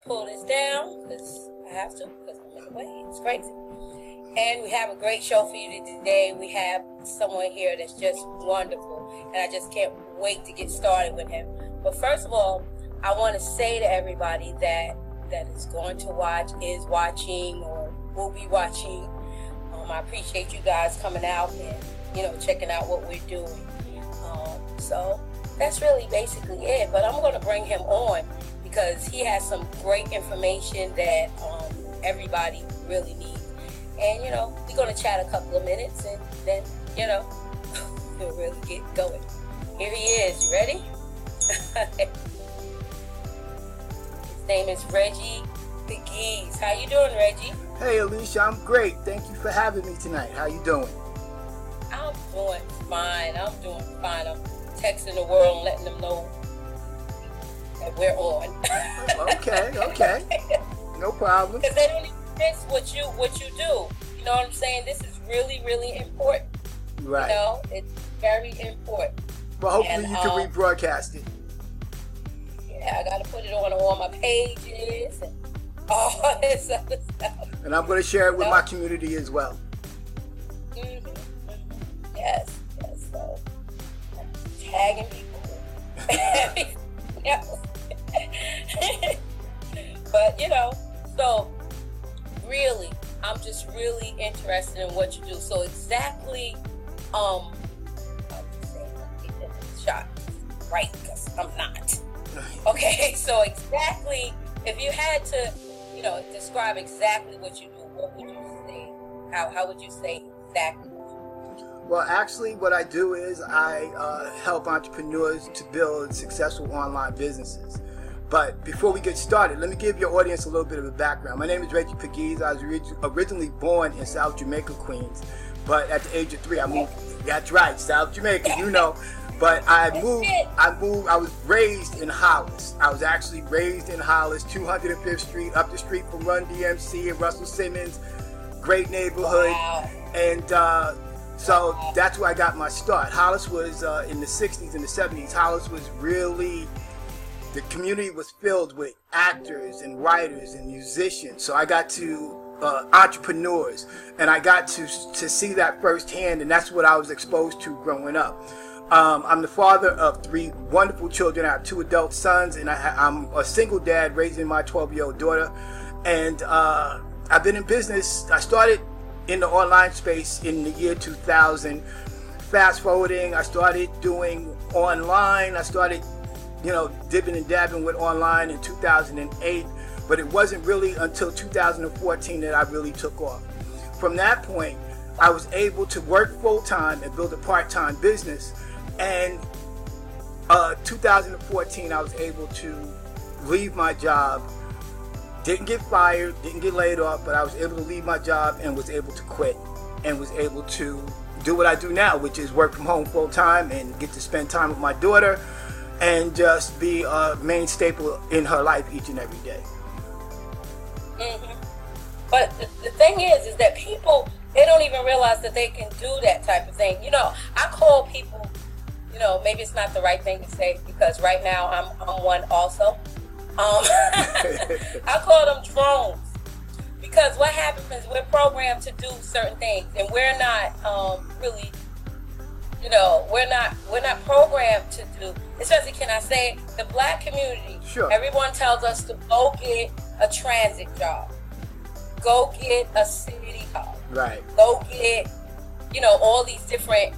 pull this down because I have to, because I'm in the way. It's crazy. And we have a great show for you today. We have someone here that's just wonderful, and I just can't wait to get started with him. But first of all, I want to say to everybody that is going to watch, is watching, or will be watching. I appreciate you guys coming out and, checking out what we're doing. So that's really basically it. But I'm going to bring him on because he has some great information that everybody really needs. And, we're going to chat a couple of minutes and then, we'll really get going. Here he is. You ready? His name is Reggie Pegues. How you doing, Reggie? Hey, Alicia, I'm great. Thank you for having me tonight. How you doing? I'm doing fine. I'm texting the world and letting them know that we're on. Okay. No problem. Because they don't even miss what you do. You know what I'm saying? This is really, really important. Right. It's very important. Well, hopefully you can rebroadcast it. Yeah, I got to put it on all my pages and all this other stuff. And I'm going to share it with my community as well. Mm-hmm. Yes. So, tagging people. But, so really, I'm just really interested in what you do. So exactly, I'll just say, get the shot right, because I'm not. Okay, so exactly, if you had to, describe exactly what you do, what would you say? How would you say exactly? Well, actually, what I do is I help entrepreneurs to build successful online businesses. But before we get started, let me give your audience a little bit of a background. My name is Reggie Pegues. I was originally born in South Jamaica, Queens. But at the age of 3, I moved. That's right, South Jamaica, But I was raised in Hollis. I was actually raised in Hollis, 205th Street, up the street from Run DMC and Russell Simmons. Great neighborhood. Wow. And so that's where I got my start. Hollis was in the 60s and the 70s. Hollis was really, the community was filled with actors and writers and musicians. So I got to entrepreneurs, and I got to see that firsthand, and that's what I was exposed to growing up. I'm the father of 3 wonderful children. I have 2 adult sons, and I'm a single dad raising my 12-year-old daughter. And I've been in business. I started in the online space in the year 2000. Fast forwarding, I started doing online. I started, dipping and dabbing with online in 2008. But it wasn't really until 2014 that I really took off. From that point, I was able to work full-time and build a part-time business. And 2014, I was able to leave my job. Didn't get fired, didn't get laid off, but I was able to leave my job and was able to quit and was able to do what I do now, which is work from home full-time and get to spend time with my daughter and just be a main staple in her life each and every day. Mm-hmm. But the thing is that people, they don't even realize that they can do that type of thing. I call people, maybe it's not the right thing to say because right now I'm one also. I call them drones because what happens is we're programmed to do certain things and we're not really, we're not programmed to do, especially can I say the Black community. Sure. Everyone tells us to go get a transit job, go get a city job, right? Go get, all these different,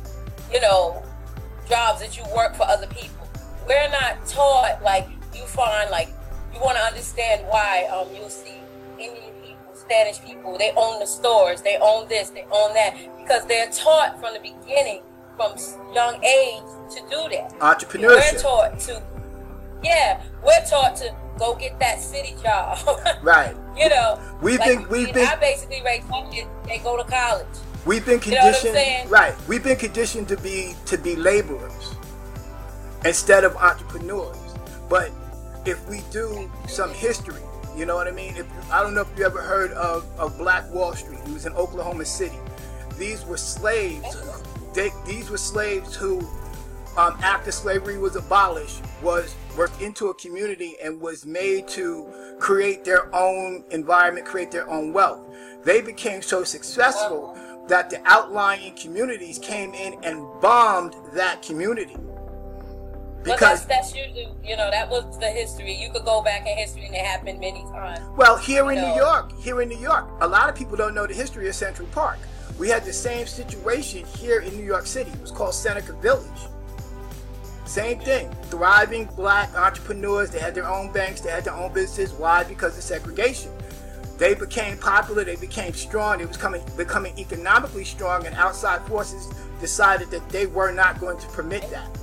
jobs that you work for other people. We're not taught, like you find, like you want to understand why you'll see Indian people, Spanish people, they own the stores, they own this, they own that, because they're taught from the beginning, from young age, to do that. Entrepreneurship. We're taught to go get that city job. Right. I basically raised my kids, they go to college. We've been conditioned, right? We've been conditioned to be laborers instead of entrepreneurs. But if we do some history, you know what I mean? I don't know if you ever heard of Black Wall Street. It was in Oklahoma City. These were slaves. These were slaves who after slavery was abolished, was worked into a community and was made to create their own environment, create their own wealth. They became so successful that the outlying communities came in and bombed that community. Because that's usually, that was the history. You could go back in history and it happened many times. Well, here in New York, a lot of people don't know the history of Central Park. We had the same situation here in New York City. It was called Seneca Village. Same thing. Thriving black entrepreneurs. They had their own banks. They had their own businesses. Why? Because of segregation. They became popular. They became strong. They was becoming economically strong, and outside forces decided that they were not going to permit that.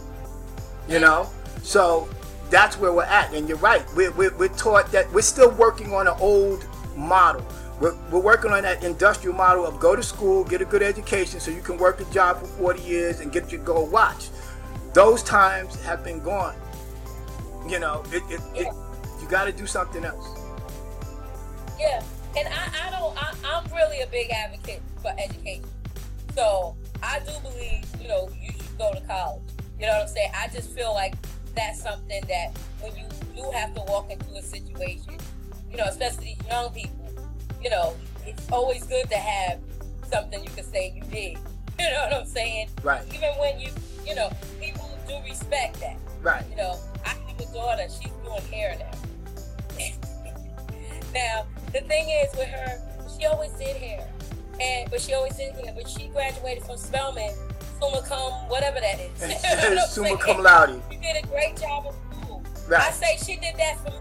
So that's where we're at. And you're right. We're taught that we're still working on an old model. We're working on that industrial model of go to school, get a good education so you can work a job for 40 years and get your gold watch. Those times have been gone. You got to do something else. Yeah, and I'm really a big advocate for education. So I do believe, you should go to college. You know what I'm saying? I just feel like that's something that when you do have to walk into a situation, especially these young people, it's always good to have something you can say you did. You know what I'm saying? Right. Even when people do respect that. Right. I have a daughter, she's doing hair now. Now, the thing is with her, she always did hair. But she graduated from Spelman, summa cum, whatever that is. Summa cum laude. She did a great job in school. Right. I say she did that for me,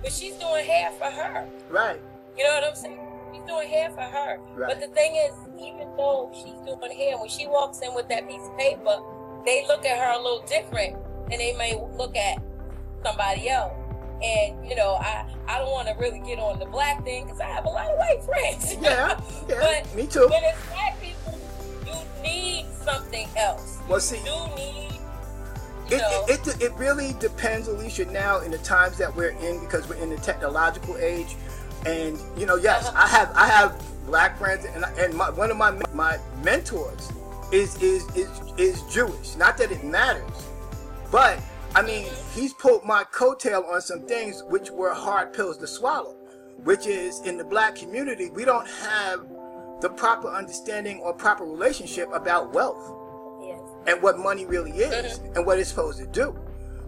but she's doing hair for her. Right. You know what I'm saying? She's doing hair for her. Right. But the thing is, even though she's doing hair, when she walks in with that piece of paper, they look at her a little different than they may look at somebody else. And, I don't want to really get on the black thing because I have a lot of white friends. Yeah, but me too. When it's black people, you need something else. Well, see, you need, it really depends, Alicia, now in the times that we're in, because we're in the technological age. And, yes, I have black friends, and one of my mentors is Jewish. Not that it matters, but I mean, he's pulled my coattail on some things which were hard pills to swallow, which is in the black community, we don't have the proper understanding or proper relationship about wealth. Yes. And what money really is and what it's supposed to do.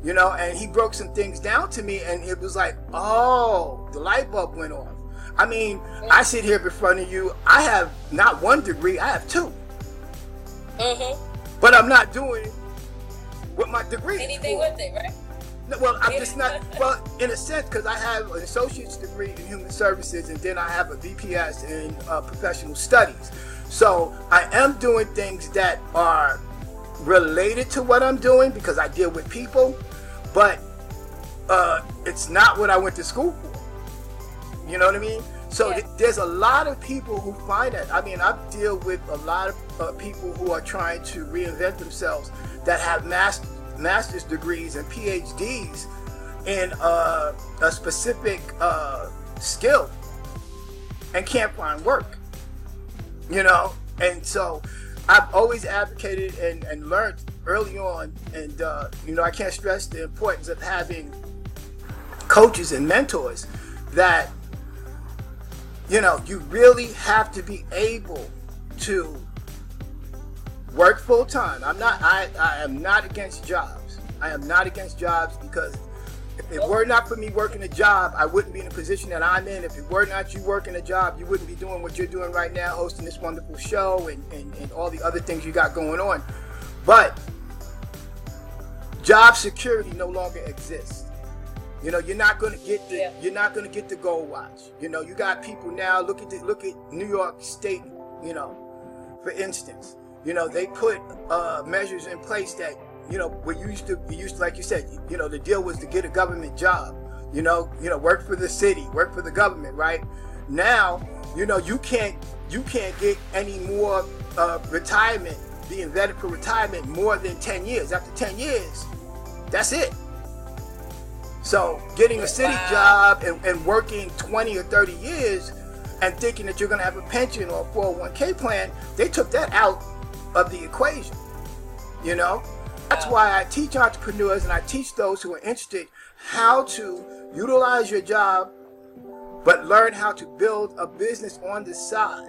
And he broke some things down to me, and it was like, oh, the light bulb went off. I mean, I sit here in front of you, I have not one degree, I have two. But I'm not doing what my degree anything is for. With it, right? No, well, I'm just not, well, in a sense, because I have an associate's degree in human services, and then I have a VPS in professional studies. So I am doing things that are related to what I'm doing because I deal with people, but it's not what I went to school for. You know what I mean? So there's a lot of people who find that. I mean, I deal with a lot of people who are trying to reinvent themselves that have master's degrees and PhDs in a specific skill and can't find work. And so I've always advocated and learned early on, and I can't stress the importance of having coaches and mentors that you really have to be able to work full time. I am not against jobs. I am not against jobs because if it were not for me working a job, I wouldn't be in the position that I'm in. If it were not you working a job, you wouldn't be doing what you're doing right now, hosting this wonderful show and all the other things you got going on. But job security no longer exists. You're not going to get the gold watch. You got people now. Look at New York State. For instance, they put measures in place that we used to like you said. The deal was to get a government job. Work for the city, work for the government. Right now, you can't get any more retirement, being vetted for retirement more than 10 years. After 10 years, that's it. So getting a city job and working 20 or 30 years and thinking that you're going to have a pension or a 401k plan, they took that out of the equation, That's why I teach entrepreneurs and I teach those who are interested how to utilize your job, but learn how to build a business on the side,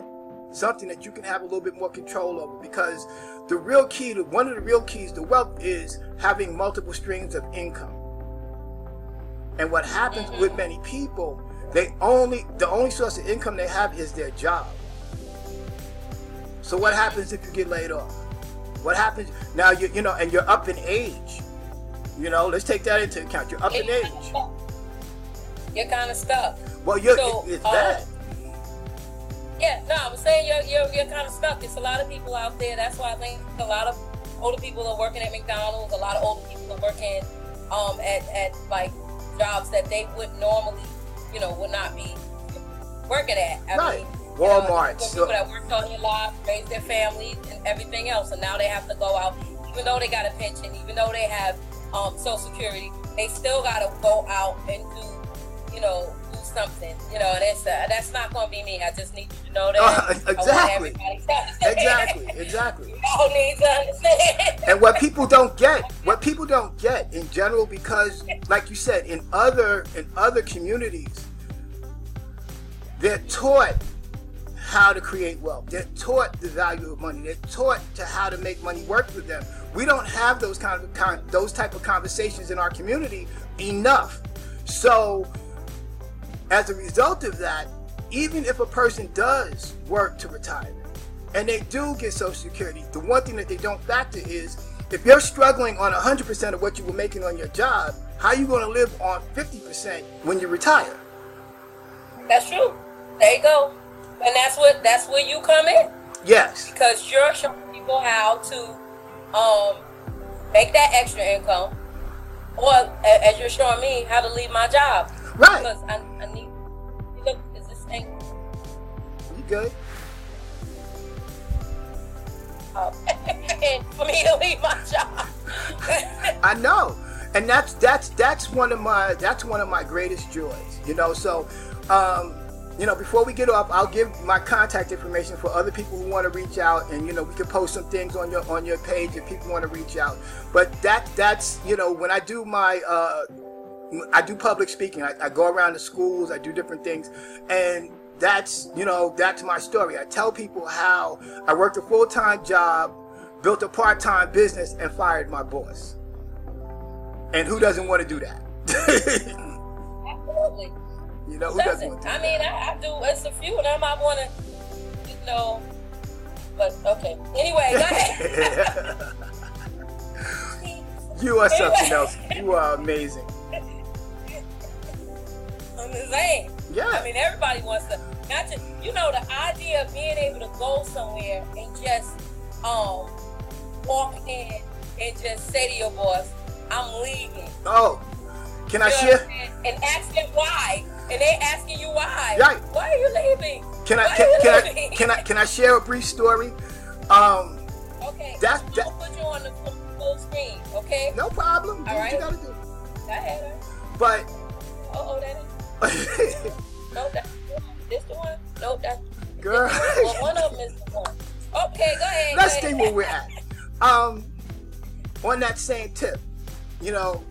something that you can have a little bit more control over. Because the real key to one of the real keys to wealth is having multiple streams of income. And what happens with many people, the only source of income they have is their job. So what happens if you get laid off? What happens now? You know, and you're up in age. You know, let's take that into account. You're up in age. You're kind of stuck. Well, it's bad. Yeah, no, I'm saying you're kind of stuck. There's a lot of people out there. That's why I think a lot of older people are working at McDonald's. A lot of older people are working at like jobs that they would normally, you know, would not be working at. I mean, Walmart. People that worked all their lives, raised their families, and everything else, and now they have to go out. Even though they got a pension, even though they have Social Security, they still got to go out and do, you know, do something. You know, and that's not going to be me. I just need you to know that. Exactly. Exactly. You all need to understand. And what people don't get in general, because, like you said, in other communities, they're taught how to create wealth. They're taught the value of money. They're taught to how to make money work for them. We don't have those type of conversations in our community enough. So as a result of that, even if a person does work to retire and they do get Social Security, the one thing that they don't factor is, if you're struggling on 100% of what you were making on your job, how are you going to live on 50% when you retire? That's true. There you go. And that's where you come in. Yes. Because you're showing people how to make that extra income, or as you're showing me how to leave my job. Right. Because I need. Look, is this thing? You good? And for me to leave my job. I know, and that's one of my greatest joys. You know, so. You know, before we get off, I'll give my contact information for other people who want to reach out, and you know, we can post some things on your page if people want to reach out. But that's you know, when I do I do public speaking. I go around to schools, I do different things, and that's my story. I tell people how I worked a full-time job, built a part-time business, and fired my boss. And who doesn't want to do that? Absolutely. You know, who doesn't want to do that? I mean, I do. It's a few of them I want to, you know. But okay. Anyway, go ahead. You are something else. You are amazing. I'm just saying. Yeah. I mean, everybody wants to. Not to, you know, the idea of being able to go somewhere and just walk in and just say to your boss, "I'm leaving." Oh, can I share? And ask them why. And they asking you why. Right. Why are you leaving? Can I share a brief story? Okay. I'll put you on the full screen. Okay. No problem. Do all what right. you gotta do. Go ahead. But. That is. No, that's this the one. No, that's. Girl. Well, one of them is the one. Okay, go ahead. Let's see where we're at. On that same tip, you know,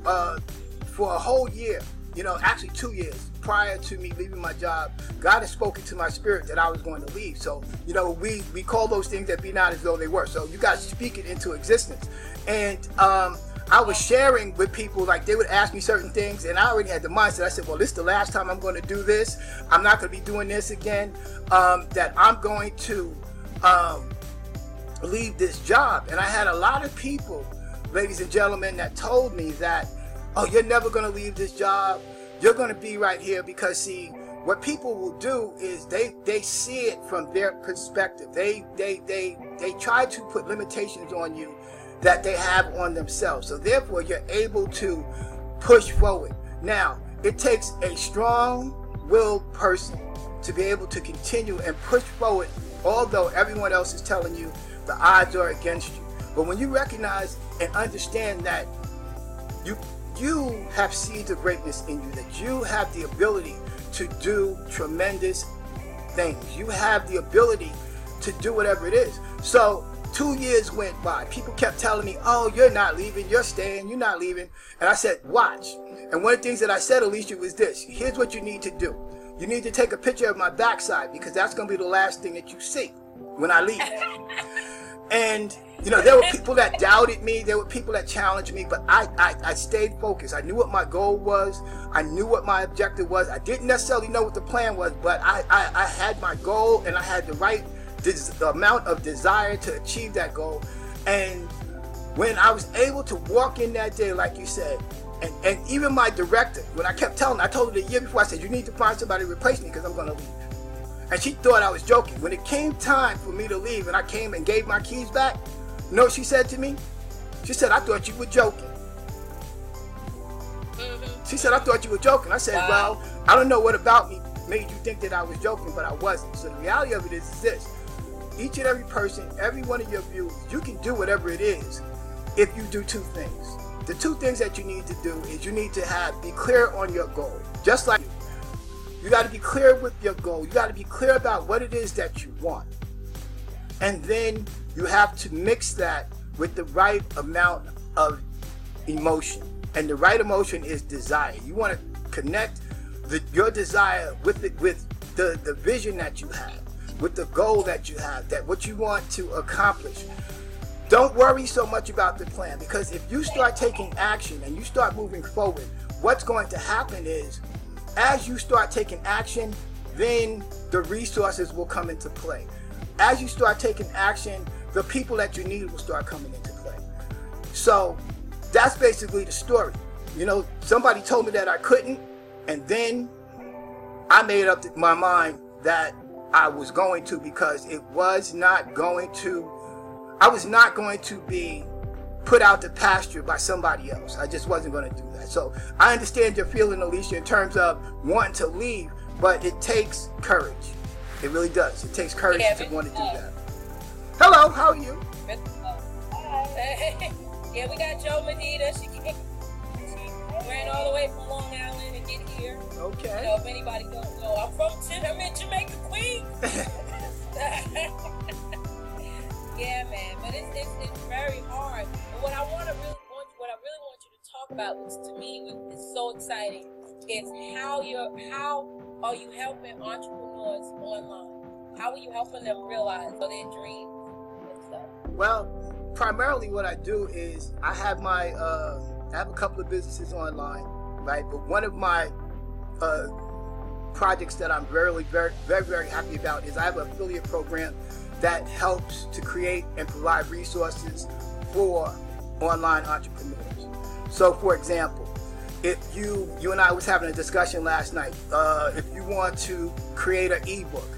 for a whole year, you know, actually 2 years prior to me leaving my job, God has spoken to my spirit that I was going to leave. So, you know, we call those things that be not as though they were. So you guys speak it into existence. And I was sharing with people, like they would ask me certain things, and I already had the mindset. I said, well, this is the last time I'm going to do this. I'm not going to be doing this again. That I'm going to leave this job. And I had a lot of people, ladies and gentlemen, that told me that, oh, you're never going to leave this job. You're going to be right here. Because see, what people will do is they see it from their perspective. They try to put limitations on you that they have on themselves. So therefore, you're able to push forward. Now, it takes a strong-willed person to be able to continue and push forward, although everyone else is telling you the odds are against you. But when you recognize and understand that you have seeds of greatness in you, that you have the ability to do tremendous things. You have the ability to do whatever it is. So 2 years went by. People kept telling me, oh, you're not leaving, you're staying, you're not leaving. And I said, watch. And one of the things that I said, Alicia, was this. Here's what you need to do. You need to take a picture of my backside, because that's going to be the last thing that you see when I leave. And, you know, there were people that doubted me. There were people that challenged me. But I stayed focused. I knew what my goal was. I knew what my objective was. I didn't necessarily know what the plan was, but I had my goal, and I had the right the amount of desire to achieve that goal. And when I was able to walk in that day, like you said, and even my director, when I kept telling her, I told her the year before, I said, you need to find somebody to replace me because I'm going to leave. And she thought I was joking. When it came time for me to leave and I came and gave my keys back, you know what she said to me? She said, I thought you were joking. She said, I thought you were joking. I said, well, I don't know what about me made you think that I was joking, but I wasn't. So the reality of it is this. Each and every person, every one of your views, you can do whatever it is if you do two things. The two things that you need to do is you need to be clear on your goal. Just like you got to be clear with your goal. You got to be clear about what it is that you want. And then you have to mix that with the right amount of emotion. And the right emotion is desire. You want to connect your desire with the vision that you have, with the goal that you have, that what you want to accomplish. Don't worry so much about the plan, because if you start taking action and you start moving forward, what's going to happen is, as you start taking action, then the resources will come into play. As you start taking action, the people that you need will start coming into play. So that's basically the story. You know, somebody told me that I couldn't, and then I made up my mind that I was going to, because I was not going to be put out to pasture by somebody else. I just wasn't going to do that. So I understand your feeling, Alicia, in terms of wanting to leave, but it takes courage. It really does. It takes courage to want to do that. Hello, how are you? Yeah, we got Joe Medina. She ran all the way from Long Island to get here. Okay. You know, if anybody don't know, I'm in Jamaica, Queens. Yeah, man, but it's very hard. But what I really want you to talk about, which to me is so exciting, is how are you helping entrepreneurs online? How are you helping them realize their dreams and stuff? Well, primarily what I do is I have I have a couple of businesses online, right? But one of my projects that I'm very, very, very, very happy about is I have an affiliate program that helps to create and provide resources for online entrepreneurs. So, for example, if you and I was having a discussion last night, if you want to create an ebook,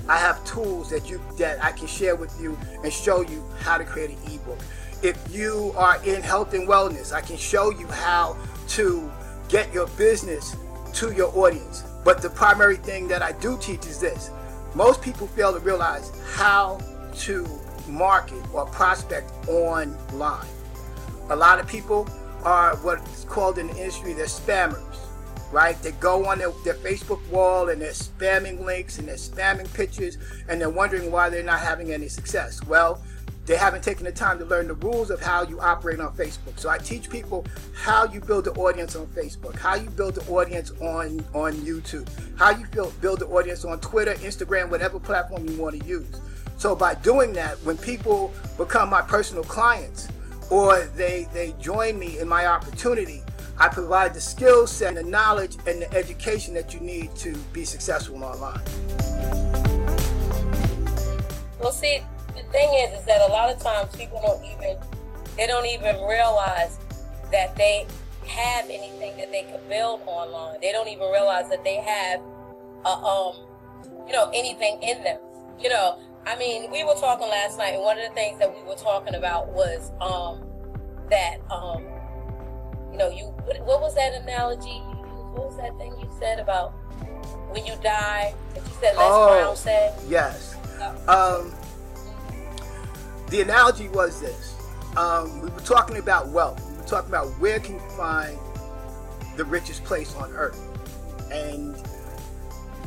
I have tools that I can share with you and show you how to create an ebook. If you are in health and wellness, I can show you how to get your business to your audience. But the primary thing that I do teach is this. Most people fail to realize how to market or prospect online. A lot of people are what's called in the industry, they're spammers, right? They go on their Facebook wall and they're spamming links and they're spamming pictures, and they're wondering why they're not having any success. Well, they haven't taken the time to learn the rules of how you operate on Facebook. So I teach people how you build an audience on Facebook, how you build an audience on YouTube, how you build an audience on Twitter, Instagram, whatever platform you want to use. So by doing that, when people become my personal clients or they join me in my opportunity, I provide the skill set, the knowledge, and the education that you need to be successful online. Well, see, the thing is that a lot of times people don't even realize that they have anything that they could build online. They don't even realize that they have, anything in them. I mean, we were talking last night, and one of the things that we were talking about was what was that analogy? What was that thing you said about when you die? That you said Les Brown said. Yes. The analogy was this. We were talking about wealth. We were talking about where can you find the richest place on earth. And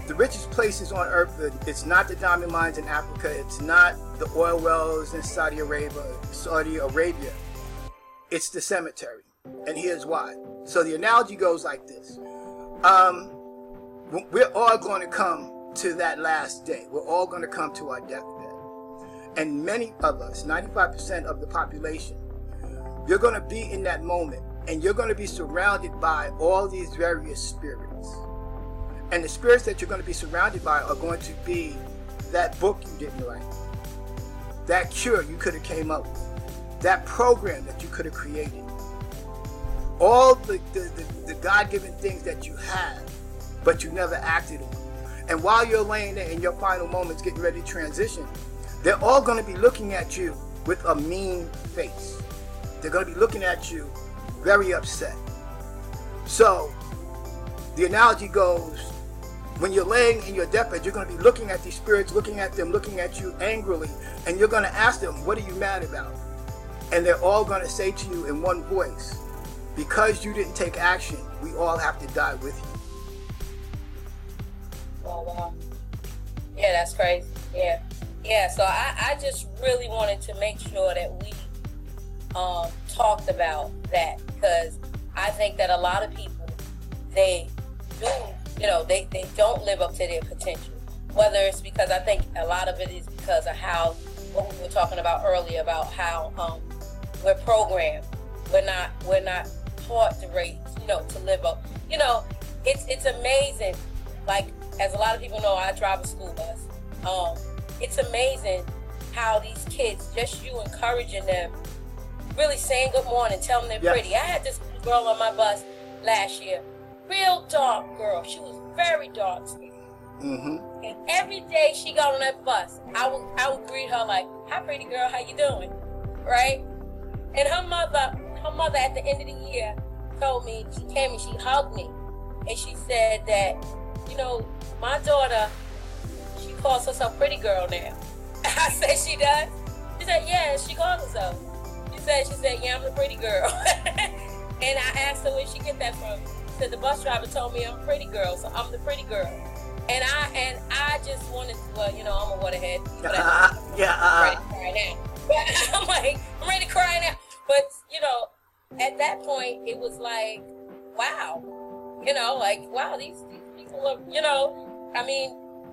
the richest places on earth, it's not the diamond mines in Africa, it's not the oil wells in Saudi Arabia. It's the cemetery. And here's why. So the analogy goes like this. We're all going to come to that last day. We're all going to come to our deathbed. And many of us, 95% of the population, you're going to be in that moment, and you're going to be surrounded by all these various spirits. And the spirits that you're going to be surrounded by are going to be that book you didn't write, that cure you could have came up with, that program that you could have created, all the God-given things that you have, but you never acted on. And while you're laying there in your final moments getting ready to transition, they're all going to be looking at you with a mean face. They're going to be looking at you very upset. So the analogy goes, when you're laying in your deathbed, you're going to be looking at these spirits, looking at them, looking at you angrily, and you're going to ask them, what are you mad about? And they're all going to say to you in one voice, because you didn't take action, we all have to die with you. Oh, wow. Yeah, that's crazy. Yeah. Yeah, so I just really wanted to make sure that we talked about that, because I think that a lot of people, they do, they don't live up to their potential. Whether it's because, I think a lot of it is because of how, what we were talking about earlier, about how we're programmed. We're not taught to raise, to live up. It's amazing. Like, as a lot of people know, I drive a school bus. It's amazing how these kids, just you encouraging them, really saying good morning, telling them they're pretty. I had this girl on my bus last year, real dark girl. She was very dark skinned. Mm-hmm. And every day she got on that bus, I would greet her like, "Hi, pretty girl, how you doing?" Right? And her mother at the end of the year told me, she came and she hugged me, and she said that, my daughter, she calls herself pretty girl now. I said, she does? She said, yeah, she calls herself. She said, yeah, I'm the pretty girl. And I asked her where she get that from. She said, the bus driver told me I'm a pretty girl, so I'm the pretty girl. And I just wanted to, I'm a waterhead. I'm ready to cry now. But I'm like, I'm ready to cry now. But, at that point, it was like, wow. Wow, these people are,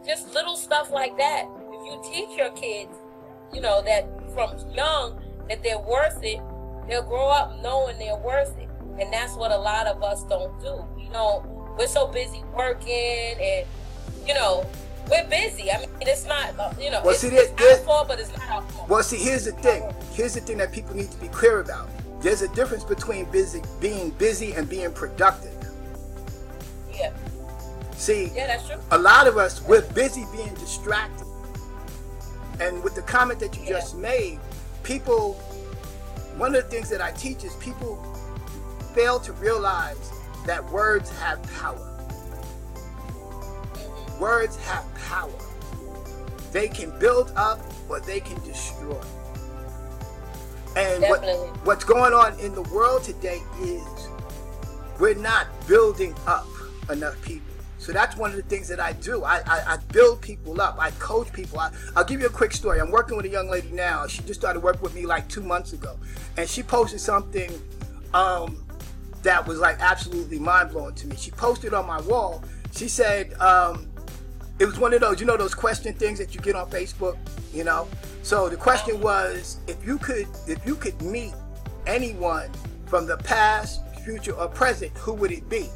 just little stuff like that. If you teach your kids, that from young, that they're worth it, they'll grow up knowing they're worth it. And that's what a lot of us don't do. We're so busy working and, we're busy. I mean, it's not, well, it's our fault, but it's not our fault. Well, see, here's the thing. Here's the thing that people need to be clear about. There's a difference between being busy and being productive. Yeah. See, yeah, that's true. A lot of us, we're busy being distracted. And with the comment that you just made, people, one of the things that I teach is people fail to realize that words have power. Mm-hmm. Words have power. They can build up or they can destroy. And what's going on in the world today is we're not building up enough people. So that's one of the things that I do. I build people up. I coach people. I'll give you a quick story. I'm working with a young lady now. She just started working with me like 2 months ago. And she posted something that was like absolutely mind-blowing to me. She posted on my wall. She said, it was one of those, those question things that you get on Facebook, So the question was, if you could meet anyone from the past, future, or present, who would it be?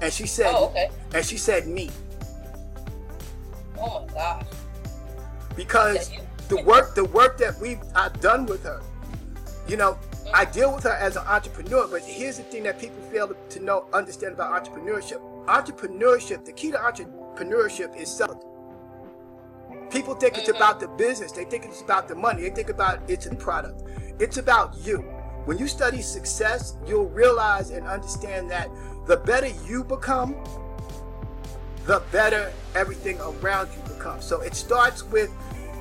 And she said, and she said me. Oh my gosh. Because the work that I've done with her, I deal with her as an entrepreneur, but here's the thing that people fail to understand about entrepreneurship. Entrepreneurship, the key to entrepreneurship is selling. People think it's about the business. They think it's about the money. They think about it's a product. It's about you. When you study success, you'll realize and understand that the better you become, the better everything around you becomes. So it starts with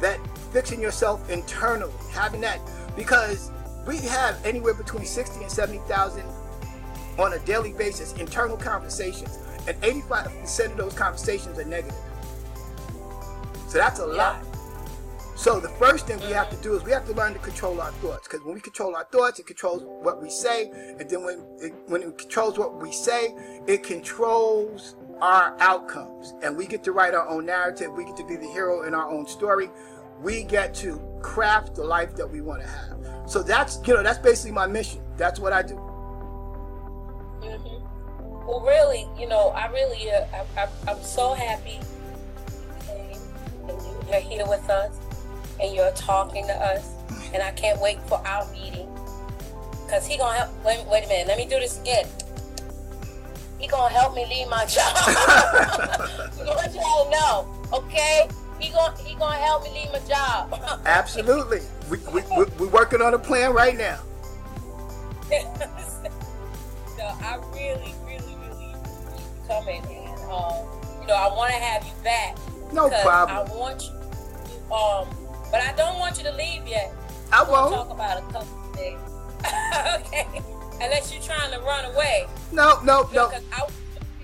that fixing yourself internally, having that, because we have anywhere between 60 and 70,000 on a daily basis internal conversations. And 85% of those conversations are negative. So that's a lot. So the first thing we have to do is we have to learn to control our thoughts. Because when we control our thoughts, it controls what we say. And then when it controls what we say, it controls our outcomes. And we get to write our own narrative. We get to be the hero in our own story. We get to craft the life that we want to have. So that's basically my mission. That's what I do. Mm-hmm. Well, really, I'm so happy and you're here with us and you're talking to us, and I can't wait for our meeting, because he gonna help. Wait a minute, let me do this again. He gonna help me leave my job. I'm gonna let y'all know, okay? He gonna help me leave my job. Absolutely. We're working on a plan right now. So I really appreciate you coming, and I want to have you back. No problem. I want you, but I don't want you to leave yet. I won't. We'll talk about a couple of things. Okay. Unless you're trying to run away. No. Because I want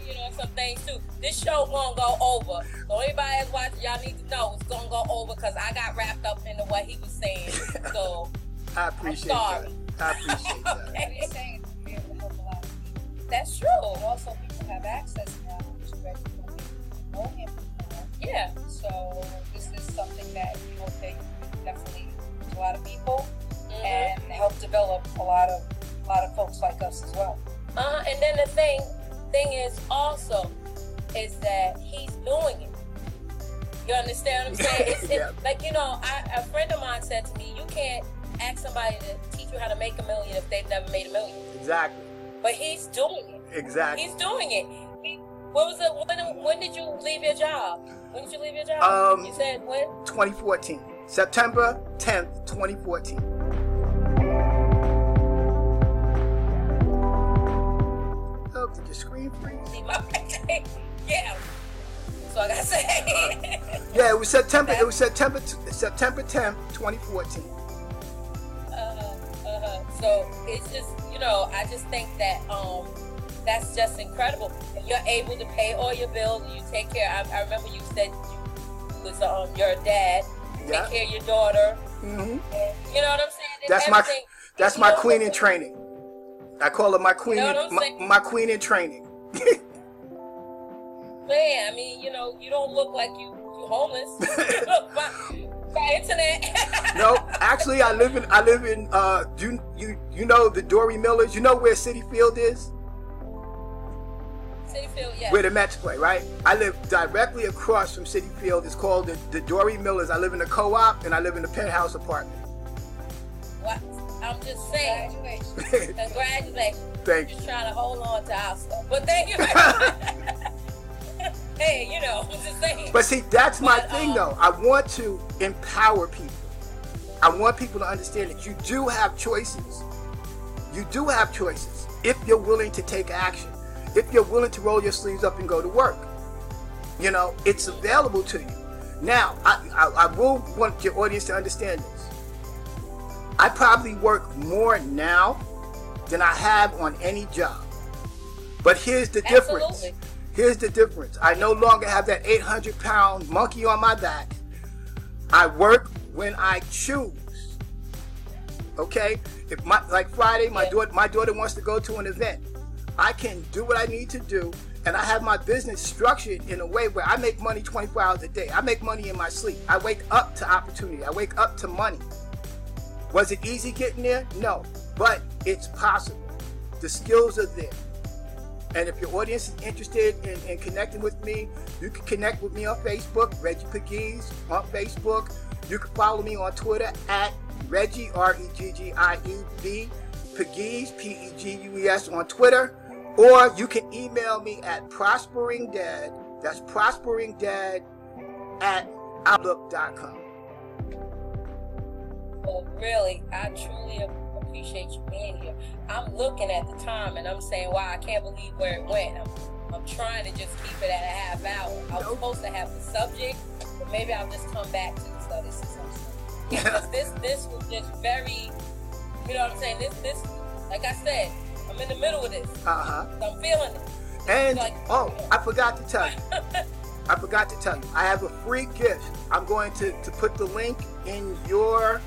you on some things too. This show gonna go over. So anybody that's watching, y'all need to know it's gonna go over, because I got wrapped up into what he was saying. So I appreciate I'm sorry. that. I appreciate that. Okay. He's saying it's be able to help a lot of people. That's true. But also people have access now to Reggie Pegues, know him. Yeah. So this is something that we hope that you can definitely reach a lot of people and help develop a lot of folks like us as well. And then the thing is also is that he's doing it. You understand what I'm saying? It's like, a friend of mine said to me, you can't ask somebody to teach you how to make $1 million if they've never made $1 million. Exactly. But he's doing it. Exactly. He's doing it. When did you leave your job? When did you leave your job? You said when? 2014. September 10th, 2014. Oh, did your screen freeze? Yeah. So I gotta say. Yeah, it was September 10th, 2014. So it's just, I just think that that's just incredible. If you're able to pay all your bills and you take care. I remember you said you was your dad. Take care of your daughter. Mm-hmm. And, you know what I'm saying? That's my queen in training. I call her my queen. My queen in training. Man, I mean, you don't look like you homeless. You look by internet. No, actually, I live in. You know the Dory Millers. You know where City Field is? City Field, yeah. Where the Mets play, right? I live directly across from City Field. It's called the Dory Millers. I live in the co-op and I live in the penthouse apartment. What? I'm just saying. Congratulations. Thank you. Just trying to hold on to our stuff. But thank you. Hey, I'm just saying. But see, that's my thing, though. I want to empower people. I want people to understand that you do have choices. You do have choices if you're willing to take action. If you're willing to roll your sleeves up and go to work. It's available to you. Now, I will want your audience to understand this. I probably work more now than I have on any job. But here's the difference. Absolutely. Here's the difference. I no longer have that 800-pound monkey on my back. I work when I choose. Okay? If like Friday, my daughter wants to go to an event. I can do what I need to do, and I have my business structured in a way where I make money 24 hours a day. I make money in my sleep. I wake up to opportunity. I wake up to money. Was it easy getting there? No, but it's possible. The skills are there. And if your audience is interested in connecting with me, you can connect with me on Facebook, Reggie Pegues on Facebook. You can follow me on Twitter at Reggie, REGGIEV, Pegues, PEGUES on Twitter. Or you can email me at prosperingdad, that's prosperingdad at outlook.com. Well, really, I truly appreciate you being here. I'm looking at the time and I'm saying, wow, I can't believe where it went. I'm trying to just keep it at a half hour. I was supposed to have the subject, but maybe I'll just come back to this. So this is something. Because this was just very, you know what I'm saying? This, like I said, I'm in the middle of this. So I'm feeling it. And, Like, I forgot to tell you. I have a free gift. I'm going to put the link in your,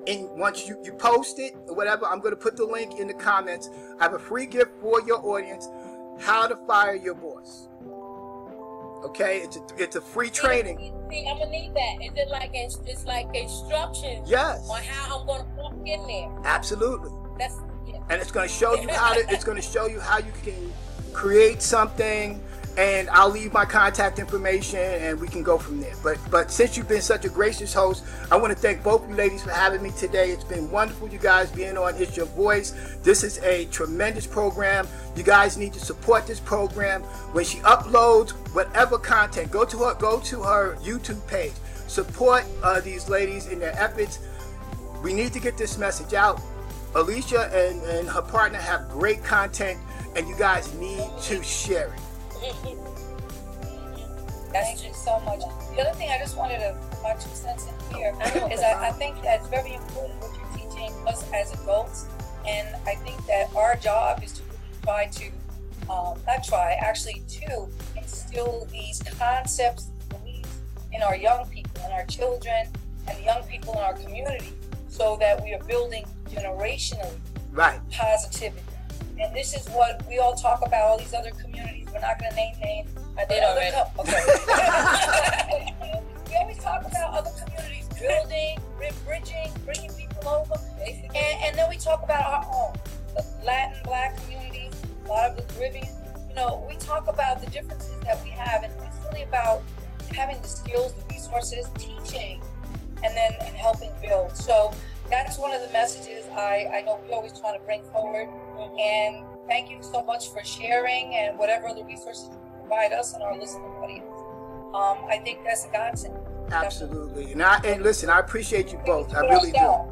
once you post it or whatever, I'm going to put the link in the comments. I have a free gift for your audience, how to fire your boss. Okay, it's a free training. See, I'm gonna need that. Is it like it's like instructions? Yes. On how I'm gonna walk in there. Absolutely. Yeah. And it's going to show you how you can create something. And I'll leave my contact information, and we can go from there. But since you've been such a gracious host, I want to thank both you ladies for having me today. It's been wonderful, you guys, being on It's Your Voice. This is a tremendous program. You guys need to support this program. When she uploads whatever content, go to her YouTube page. Support these ladies in their efforts. We need to get this message out. Alicia and her partner have great content, and you guys need to share it. Thank you so much. The other thing I just wanted to put my 2 cents in here is I think that it's very important what you're teaching us as adults, and I think that our job is to really actually to instill these concepts, beliefs in our young people, in our children, and the young people in our community, so that we are building generationally positivity. And this is what we all talk about, all these other communities. We're not going to name names. I did already. Okay. We always talk about other communities building, bridging, bringing people over. And then we talk about our own. The Latin, Black communities, a lot of the Caribbean. We talk about the differences that we have. And it's really about having the skills, the resources, teaching, and helping build. So that's one of the messages I know we always try to bring forward. And thank you so much for sharing and whatever other resources you provide us and our listening audience. I think that's a godsend. Absolutely. And listen, I appreciate you both. I really do.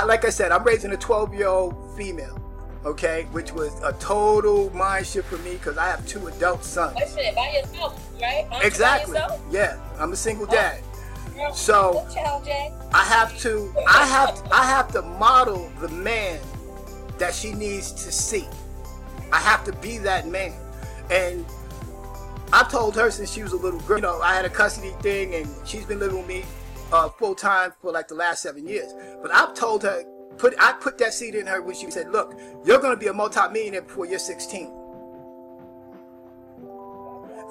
Like I said, I'm raising a 12-year-old female, okay, which was a total mind shift for me because I have 2 adult sons. Wait a minute, by yourself, right? Exactly. By yourself? Yeah, I'm a single dad. So I have to model the man that she needs to see. I have to be that man. And I've told her since she was a little girl, I had a custody thing, and she's been living with me full time for like the last 7 years. But I've told her, I put that seed in her when she said, look, you're going to be a multi-millionaire before you're 16.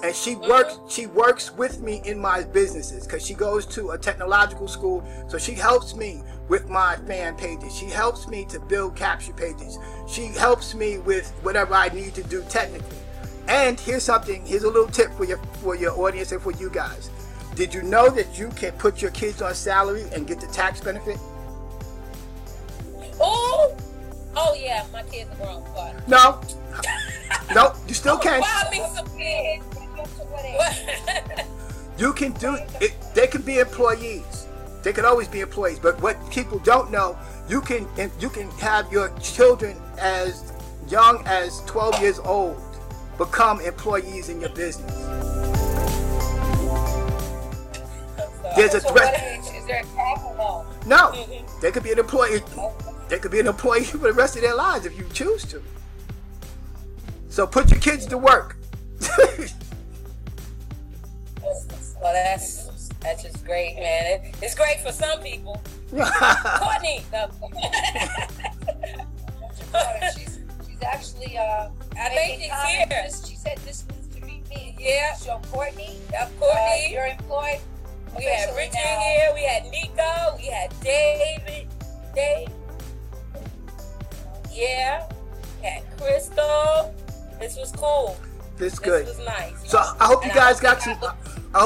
And she works with me in my businesses because she goes to a technological school. So she helps me with my fan pages. She helps me to build capture pages. She helps me with whatever I need to do technically. And here's a little tip for your audience and for you guys. Did you know that you can put your kids on salary and get the tax benefit? Oh yeah, my kids are grown. But. No, you still can. Buy me some kids. You can do it. They can be employees. They can always be employees. But what people don't know, you can have your children as young as 12 years old become employees in your business. There's a threat. Is there a cap or no? They could be an employee. They could be an employee for the rest of their lives if you choose to. So put your kids to work. Well, that's just great, man. It's great for some people. Courtney. she's actually I think she's here. She said this needs to be me. Yeah. So Courtney. Courtney. You're employed. We had Richard here. We had Nico. We had David. Yeah. We had Crystal. This was cool. This good. This was nice. So I hope you guys got some. I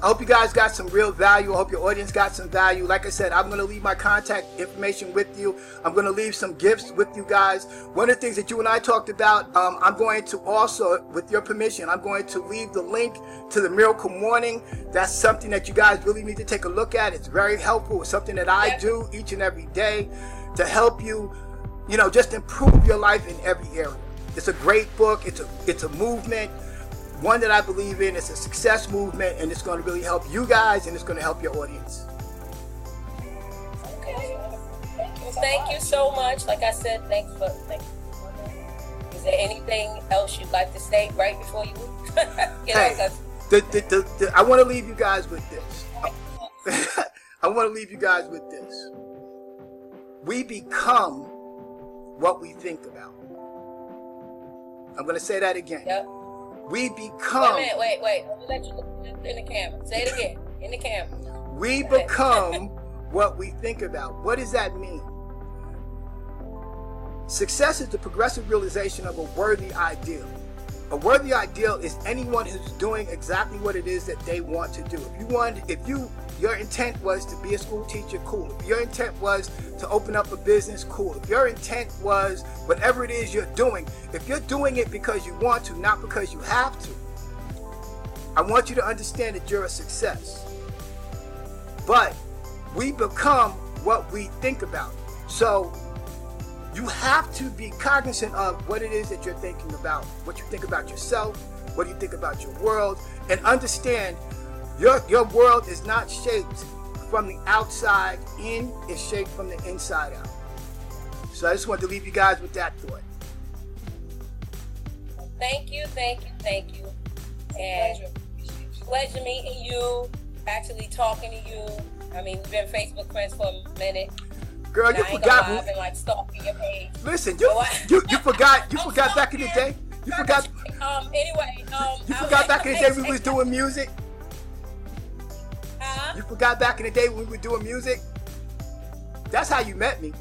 hope you guys got some real value. I hope your audience got some value. Like I said, I'm going to leave my contact information with you. I'm going to leave some gifts with you guys. One of the things that you and I talked about, I'm going to also, with your permission, I'm going to leave the link to the Miracle Morning. That's something that you guys really need to take a look at. It's very helpful. It's something that I do each and every day to help you, just improve your life in every area. It's a great book. It's a movement. One that I believe in. It's a success movement, and it's going to really help you guys, and it's going to help your audience. Okay. Thank you so much. Like I said, thanks for Is there anything else you'd like to say right before you leave? Hey, I want to leave you guys with this. I want to leave you guys with this. We become what we think about. I'm going to say that again. Yep. We become... Wait. Let me let you look in the camera. Say it again. In the camera. We become what we think about. What does that mean? Success is the progressive realization of a worthy ideal. A worthy ideal is anyone who's doing exactly what it is that they want to do. Your intent was to be a school teacher, cool. If your intent was to open up a business, cool. If your intent was whatever it is you're doing, if you're doing it because you want to, not because you have to, I want you to understand that you're a success. But we become what we think about. So you have to be cognizant of what it is that you're thinking about, what you think about yourself, what you think about your world, and understand your world is not shaped from the outside in, it's shaped from the inside out. So I just wanted to leave you guys with that thought. Thank you. And pleasure meeting you, actually talking to you. I mean, we've been Facebook friends for a minute. Girl, you forgot. I've been like stalking your page. Listen, you forgot back in the day. You forgot. You forgot back in the day we was doing music. You forgot back in the day when we were doing music. That's how you met me.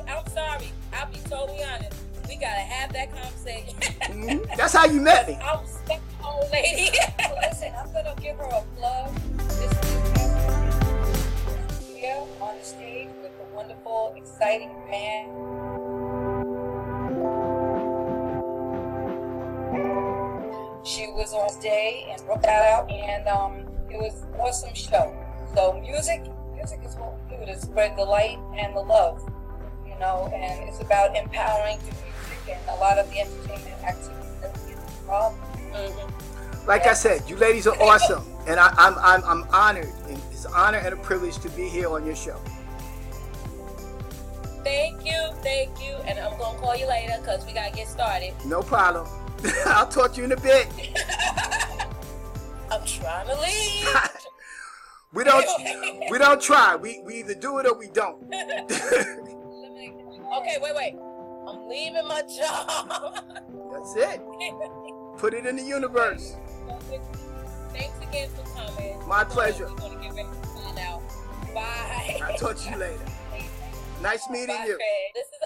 I'm sorry. I'll be totally honest. We gotta have that conversation. Mm-hmm. That's how you met me. I'm stuck, old lady. Listen, I'm gonna give her a plug. This is here on the stage with the wonderful, exciting man. She was on stage and broke that out, and it was an awesome show. So music is what we do to spread the light and the love, you know, and it's about empowering through music and a lot of the entertainment activities that we get involved in. Mm-hmm. Like I said, you ladies are awesome, and I'm honored. And it's an honor and a privilege to be here on your show. Thank you, and I'm gonna call you later because we gotta get started. No problem. I'll talk to you in a bit. I'm trying to leave. We don't try. We either do it or we don't. Okay, wait. I'm leaving my job. That's it. Put it in the universe. Thanks again for coming. My pleasure. We're gonna get ready to find out. Bye. I'll talk to you later. Nice meeting you. This is